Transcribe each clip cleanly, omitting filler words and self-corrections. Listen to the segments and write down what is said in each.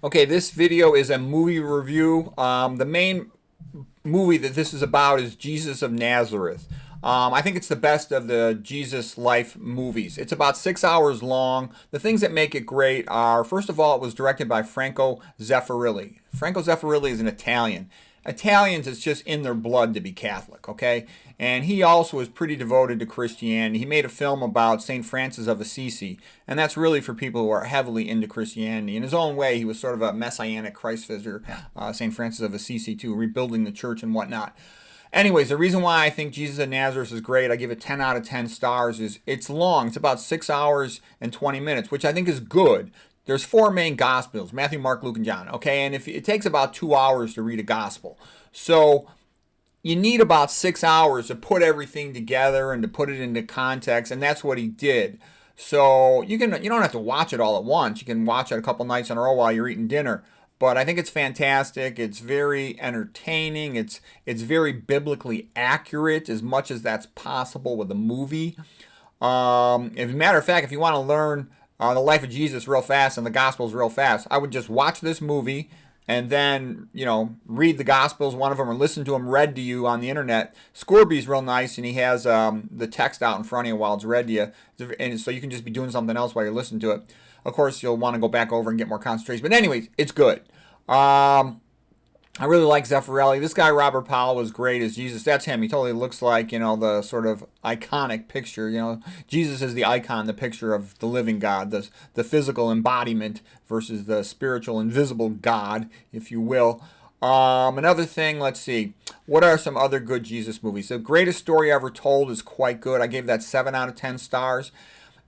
Okay, this video is a movie review. The main movie that this is about is Jesus of Nazareth. I think it's the best of the Jesus life movies. It's about 6 hours long. The things that make it great are, first of all, it was directed by Franco Zeffirelli. Franco Zeffirelli is an Italian. Italians, it's just in their blood to be Catholic, okay? And he also is pretty devoted to Christianity. He made a film about St. Francis of Assisi, and that's really for people who are heavily into Christianity. In his own way, he was sort of a messianic Christ visitor, St. Francis of Assisi, too, rebuilding the church and whatnot. Anyways, the reason why I think Jesus of Nazareth is great, I give it 10 out of 10 stars, is it's long. It's about 6 hours and 20 minutes, which I think is good. There's four main gospels, Matthew, Mark, Luke, and John, okay? And if it takes about 2 hours to read a gospel. So you need about 6 hours to put everything together and to put it into context, and that's what he did. So you don't have to watch it all at once. You can watch it a couple nights in a row while you're eating dinner. But I think it's fantastic. It's very entertaining. It's very biblically accurate as much as that's possible with a movie. As a matter of fact, if you want to learn the life of Jesus real fast and the Gospels real fast, I would just watch this movie and then, read the Gospels, one of them, or listen to them read to you on the internet. Scorby's real nice, and he has the text out in front of you while it's read to you. And so you can just be doing something else while you're listening to it. Of course, you'll want to go back over and get more concentration. But anyways, it's good. I really like Zeffirelli. This guy, Robert Powell, was great as Jesus. That's him. He totally looks like, the sort of iconic picture. Jesus is the icon, the picture of the living God, the physical embodiment versus the spiritual, invisible God, if you will. Another thing, let's see. What are some other good Jesus movies? The Greatest Story Ever Told is quite good. I gave that 7 out of 10 stars.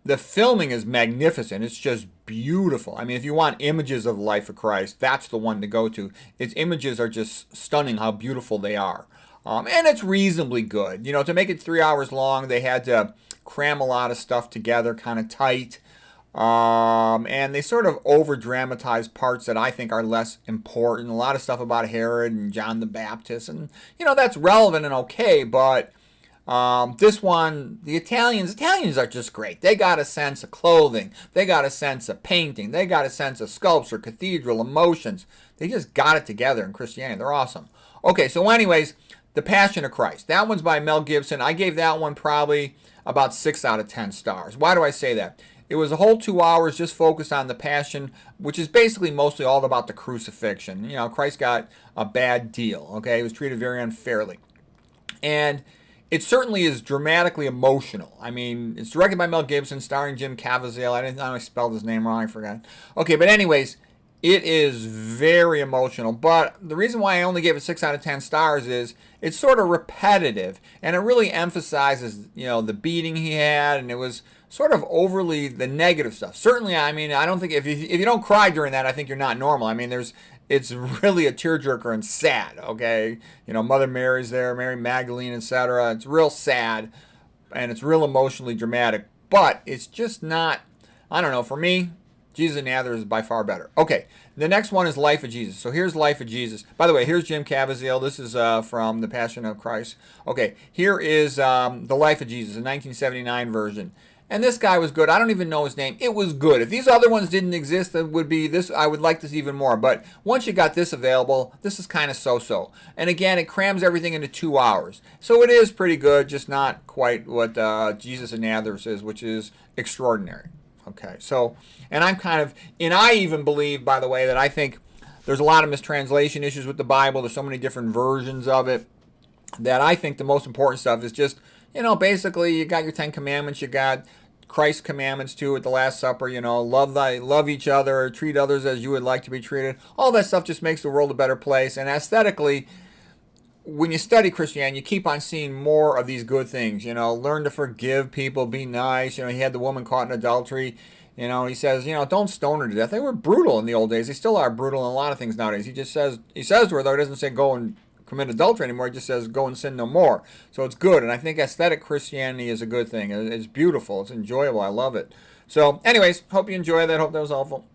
The filming is magnificent. It's just beautiful. I mean, if you want images of the life of Christ, that's the one to go to. Its images are just stunning how beautiful they are. And it's reasonably good. To make it 3 hours long, they had to cram a lot of stuff together, kind of tight. And they sort of over-dramatize parts that I think are less important. A lot of stuff about Herod and John the Baptist. And, that's relevant and okay, but this one, the Italians are just great. They got a sense of clothing. They got a sense of painting. They got a sense of sculpture, cathedral, emotions. They just got it together in Christianity. They're awesome. Okay, so anyways, The Passion of Christ. That one's by Mel Gibson. I gave that one probably about 6 out of 10 stars. Why do I say that? It was a whole 2 hours just focused on the Passion, which is basically mostly all about the crucifixion. Christ got a bad deal, okay? He was treated very unfairly. And it certainly is dramatically emotional. I mean, it's directed by Mel Gibson, starring Jim Caviezel. I didn't know I spelled his name wrong. I forgot. Okay, but anyways, it is very emotional. But the reason why I only gave it 6 out of 10 stars is it's sort of repetitive, and it really emphasizes, the beating he had, and it was sort of overly the negative stuff. Certainly, I mean, I don't think if you don't cry during that, I think you're not normal. I mean, it's really a tearjerker and sad, okay? Mother Mary's there, Mary Magdalene, etc. It's real sad, and it's real emotionally dramatic. But it's just not, I don't know, for me, Jesus of Nazareth is by far better. Okay, the next one is Life of Jesus. So here's Life of Jesus. By the way, here's Jim Caviezel. This is from The Passion of Christ. Okay, here is The Life of Jesus, a 1979 version. And this guy was good. I don't even know his name. It was good. If these other ones didn't exist, it would be this. I would like this even more. But once you got this available, this is kind of so-so. And again, it crams everything into 2 hours. So it is pretty good, just not quite what Jesus of Nazareth is, which is extraordinary. Okay, so, and I even believe, by the way, that I think there's a lot of mistranslation issues with the Bible. There's so many different versions of it that I think the most important stuff is just, basically you got your 10 commandments, you got Christ's commandments too at the Last Supper, love each other, treat others as you would like to be treated. All that stuff just makes the world a better place. And aesthetically, when you study Christianity, you keep on seeing more of these good things. Learn to forgive people, be nice. He had the woman caught in adultery. He says, don't stone her to death. They were brutal in the old days. They still are brutal in a lot of things nowadays. He says to her, though, he doesn't say go and commit adultery anymore. He just says go and sin no more. So it's good. And I think aesthetic Christianity is a good thing. It's beautiful. It's enjoyable. I love it. So anyways, hope you enjoy that. Hope that was helpful.